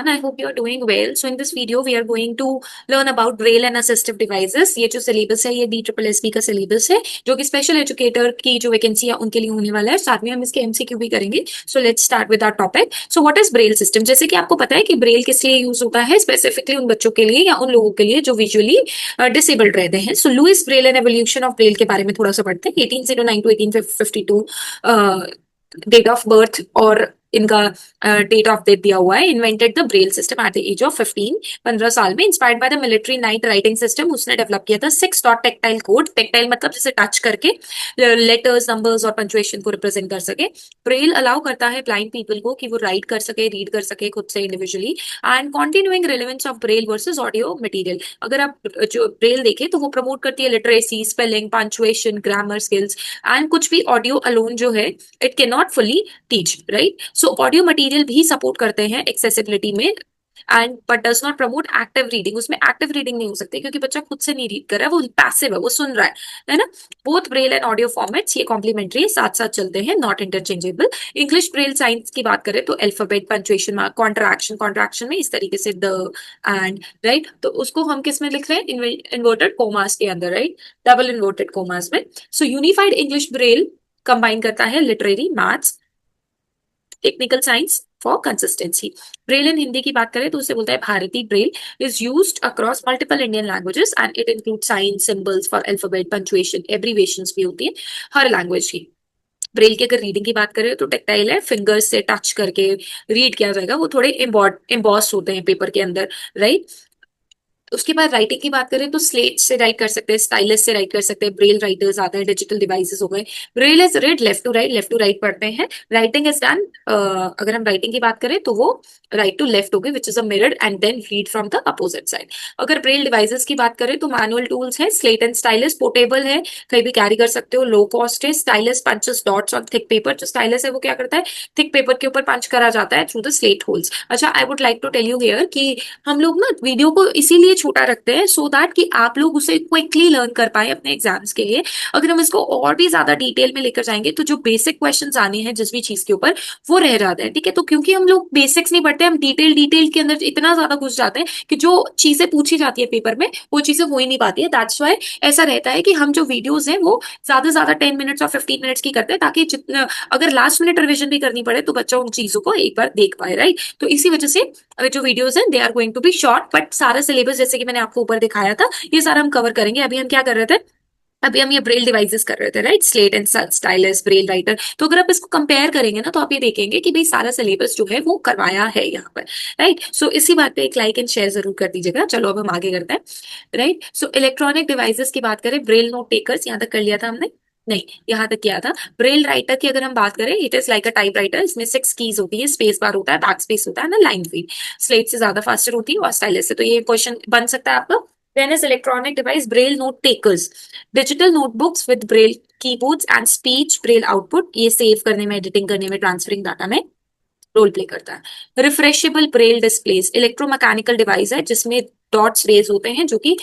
I hope you are doing well. So in this video, we are going to learn about braille and assistive devices. ये जो syllabus है ये BSSB का syllabus है जो कि स्पेशल एजुकेटर की जो वैकेंसी है उनके लिए होने वाला है। साथ में हम इसके एमसीक्यू भी करेंगे। So let's start with our topic. So what is Braille system? जैसे कि आपको पता है कि ब्रेल किस लिए यूज होता है, स्पेसिफिकली उन बच्चों के लिए या उन लोगों के लिए जो विजुअली डिसेबल्ड रहते हैं। So Louis Braille and evolution of Braille के बारे में थोड़ा सा पढ़ते हैं। 1809 टू 1852 डेट ऑफ बर्थ और इनका डेट ऑफ डेथ दिया हुआ है। Invented the Braille system at the age of 15 साल में। Inspired by the military night writing system, उसने डेवलप किया था 6 डॉट टेक्टाइल कोड। टेक्टाइल मतलब जैसे टच करके लेटर्स, नंबर्स और पंक्चुएशन को रिप्रेजेंट कर सके। ब्रेल अलाउ करता है ब्लाइंड पीपल को कि वो राइट कर सके, रीड कर सके खुद से individually. And continuing relevance of Braille versus audio material. अगर आप जो ब्रेल देखें तो वो प्रमोट करती है literacy, spelling, punctuation, grammar skills and कुछ भी ऑडियो अलोन जो है it can not fully teach, right? So audio material भी सपोर्ट करते हैं एक्सेसिबिलिटी में and but does not promote active reading. उसमें एक्टिव रीडिंग नहीं हो सकती क्योंकि बच्चा खुद से नहीं रीड कर रहा है, वो पैसिव है, वो सुन रहा है ना? Both Braille and audio formats ये कॉम्प्लीमेंट्री साथ साथ चलते हैं, not interchangeable. English Braille science की बात करें तो alphabet, punctuation mark, contraction, contraction में इस तरीके से द एंड, राइट? तो उसको हम किस में लिख रहे हैं? इन्वर्टेड कोमास के अंदर, राइट? डबल इन्वर्टेड कोमास में। So unified English Braille combine करता है literary, maths, technical science for consistency. Braille in Hindi की बात करें तो उसे बोलता है Bharatiya Braille. Is used across multiple Indian languages and it include science, symbols for alphabet, punctuation, abbreviations भी होती है हर लैंग्वेज की। ब्रेल की अगर रीडिंग की बात करें तो टेक्टाइल है, फिंगर्स से टच करके रीड किया जाएगा। वो थोड़े एम्बॉस होते हैं पेपर के अंदर, राइट? उसके बाद राइटिंग की बात करें तो स्लेट से राइट कर सकते हैं, स्टाइलस से राइट कर सकते हैं। ब्रेल राइटर्स आते हैं, डिजिटल डिवाइसेस हो गए। Braille is read left to right पढ़ते हैं। राइटिंग इज डन, अगर हम राइटिंग की बात करें तो वो राइट टू लेफ्ट हो गए, which is a mirrored and then read from the opposite side. अगर ब्रेल डिवाइसेस की बात करें तो मैनुअल टूल्स है, स्लेट एंड स्टाइलस, पोर्टेबल है, कहीं भी कैरी कर सकते हो, लो कॉस्ट है। Stylus punches dots on thick paper. जो स्टाइलस है वो क्या करता है? थिक पेपर के ऊपर पंच करा जाता है थ्रू द स्लेट होल्स। अच्छा, I would like to tell you here कि हम लोग ना वीडियो को इसीलिए छोटा रखते हैं सो दैट कि आप लोग उसे क्विकली लर्न कर पाए अपने एग्जाम्स के लिए। अगर हम इसको और भी ज्यादा डिटेल में लेकर जाएंगे तो जो बेसिक क्वेश्चंस आने हैं जिस भी चीज के ऊपर वो रह जाते हैं, ठीक है? तो क्योंकि हम लोग बेसिक्स नहीं पढ़ते, हम डिटेल के अंदर इतना ज्यादा घुस जाते हैं कि जो चीजें पूछी जाती है पेपर में वो चीजें हो ही नहीं पाती है। दैट्स वाई ऐसा रहता है कि हम जो वीडियोज हैं वो ज्यादा से ज्यादा 10 मिनट्स और 15 मिनट्स की करते हैं, ताकि जितना अगर लास्ट मिनट रिविजन भी करनी पड़े तो बच्चा उन चीजों को एक बार देख पाए, राइट? तो इसी वजह से जो वीडियोस हैं they are going to be short, but सारा सिलेबस जैसे कि मैंने आपको ऊपर दिखाया था ये सारा हम कवर करेंगे। अभी हम क्या कर रहे थे? अभी हम ये ब्रेल डिवाइसेस कर रहे थे, right? Slate and stylus, Braille writer. तो अगर आप इसको कंपेयर करेंगे ना तो आप ये देखेंगे कि भाई सारा सिलेबस जो है वो करवाया है यहाँ पर, राइट? सो इसी बात पे एक लाइक एंड शेयर जरूर कर दीजिएगा। चलो अब हम आगे करते हैं, राइट? सो इलेक्ट्रॉनिक डिवाइसेस की बात करें, ब्रेल नोट टेकर्स यहाँ तक कर लिया था हमने, नहीं यहाँ तक किया था। ब्रेल राइटर की अगर हम बात करें, it is like a type writer. इसमें 6 कीज होती है, स्पेस बार होता है, बैक स्पेस होता है ना, लाइन फीड। स्लेट से ज्यादा फास्टर होती है और स्टाइलस से। तो ये क्वेश्चन बन सकता है आपका। Then is electronic device Braille note takers, digital notebooks with Braille keyboards and speech Braille output. ये सेव करने में, एडिटिंग करने में, ट्रांसफरिंग डाटा में रोल प्ले करता है। Refreshable Braille displays electromechanical device है जिसमें डॉट्स रेज होते हैं जो कि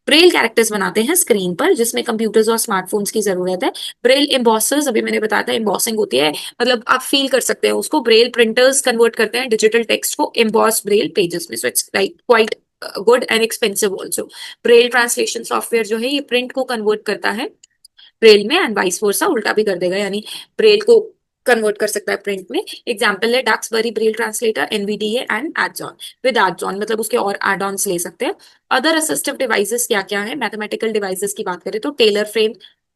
ब्रेल कैरेक्टर्स बनाते हैं स्क्रीन पर, जिसमें कंप्यूटर्स और स्मार्टफोन्स की जरूरत है। ब्रेल एम्बॉसर्स, अभी मैंने बताया था एम्बॉसिंग होती है, मतलब आप फील कर सकते हैं उसको। ब्रेल प्रिंटर्स कन्वर्ट करते हैं डिजिटल टेक्स्ट को एम्बॉस ब्रेल पेजेस में। So it's like quite good and expensive also. Braille translation software जो है ये प्रिंट को कन्वर्ट करता है ब्रेल में एंड वाइस वर्सा, उल्टा भी कर देगा, यानी ब्रेल को कन्वर्ट कर सकता है प्रिंट में। एग्जाम्पल है Duxbury Braille translator, NVDA and ads-on. With ads-on मतलब उसके और एड ऑन्स ले सकते हैं। अदर असिस्टिव डिवाइसेस क्या क्या है? मैथमेटिकल डिवाइसेस की बात करें तो Taylor frame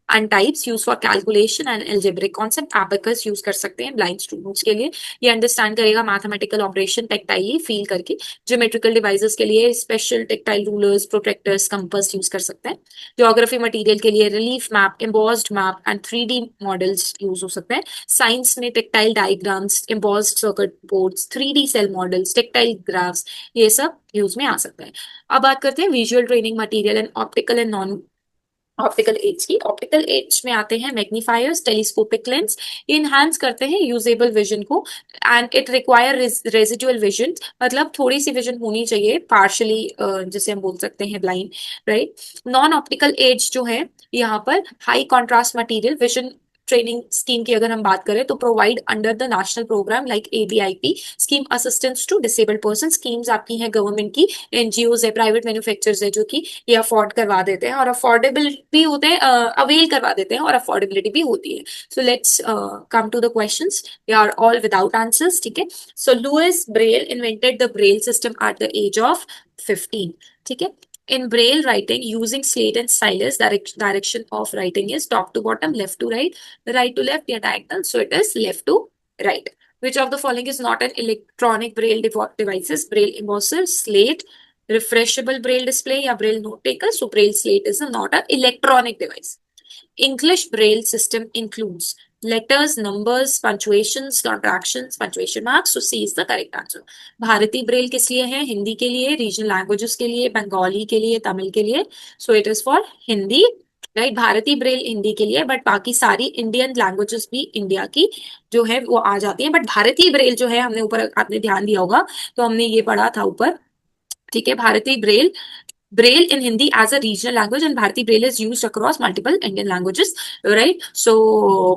and types use for calculation and algebraic concept. Abacus use कर सकते हैं ब्लाइंड स्टूडेंट्स के लिए, ये अंडरस्टैंड करेगा मैथमेटिकल ऑपरेशन टेक्टाइली फील करके। ज्योमेट्रिकल डिवाइसेस के लिए special tactile rulers, protractors, compass use कर सकते हैं। ज्योग्राफी मटेरियल के लिए relief map, embossed map and 3D models use हो सकते हैं। साइंस में tactile diagrams, embossed circuit boards, 3D cell models, tactile graphs, ये सब यूज में आ सकते हैं। अब बात करते हैं visual training material and optical and non optical aids की। ऑप्टिकल एड्स में आते हैं मैग्नीफायर्स, टेलीस्कोपिक लेंस, इनहांस करते हैं यूजेबल विजन को and it require residual vision, मतलब थोड़ी सी विजन होनी चाहिए, पार्शली जिसे हम बोल सकते हैं blind, right? Non optical aids जो है यहाँ पर high contrast material, vision training scheme की अगर हम बात करें तो provide under the national programme like ABIP scheme assistance to disabled person. Schemes आपकी हैं गवर्नमेंट की, एनजीओज है, प्राइवेट मैन्युफैक्चरर्स है जो कि ये अफोर्ड करवा देते हैं और अफोर्डेबल भी होते हैं, अवेल करवा देते हैं और अफोर्डेबिलिटी भी होती है। So let's come to the questions, they are all without answers, ठीक है। So Louis Braille invented the Braille system at the age of 15, ठीक है। In Braille writing, using slate and stylus, direction of writing is top to bottom, left to right to left, या diagonal. So it is left to right. Which of the following is not an electronic Braille devices? Braille embosser, slate, refreshable Braille display, या Braille note taker. So Braille slate is not an electronic device. English Braille system includes letters, numbers, punctuations, contractions, punctuation marks. So C is the correct answer. भारतीय Braille किस लिए है? हिंदी के लिए, regional languages के लिए, बंगाली के लिए, तमिल के लिए. सो it is for Hindi, right. भारतीय ब्रेल हिंदी के लिए, बट बाकी सारी इंडियन लैंग्वेजेस भी इंडिया की जो है वो आ जाती है. बट भारतीय ब्रेल जो है, हमने ऊपर आपने ध्यान दिया होगा तो हमने ये पढ़ा था ऊपर, ठीक है. Bharatiya Braille, Braille in Hindi as a regional language, and Bharati Braille is used across multiple Indian languages, right? So,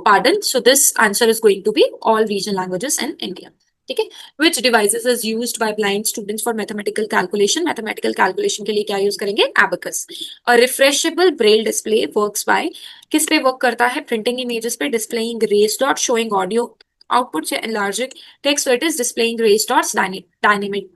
pardon. So this answer is going to be all regional languages in India. ठीक है. Which devices is used by blind students for mathematical calculation? Mathematical calculation के लिए क्या use करेंगे? Abacus. A refreshable Braille display works by, किस पे work करता है? Printing images पे, displaying raised dots, showing audio output से enlarging text, so it is displaying raised dots dynamically.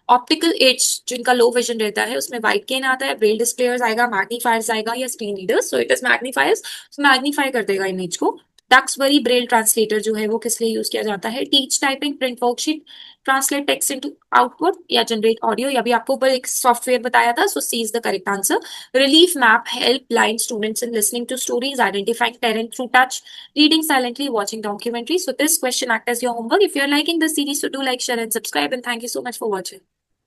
Optical as जिनका लो विजन रहता है उसमें वाइट केन आता है, ब्रेल डिस्प्लेयर्स आएगा, मैग्नीफायर्स आएगा या screen readers. So it is magnifiers, magnify कर देगा इमेज को. डक्सबरी ब्रेल ट्रांसलेटर जो है वो किस लिए यूज किया जाता है? Teach typing, print worksheet, translate text into output या जनरेट ऑडियो. या भी आपको ऊपर एक सॉफ्टवेयर बताया था. So C is the correct answer. Relief map help blind students in listening to stories, identifying terrain through touch, reading silently, watching documentary. So this question act as your homework. If you are liking this series, so do like, share and subscribe, and thank you so much for watching.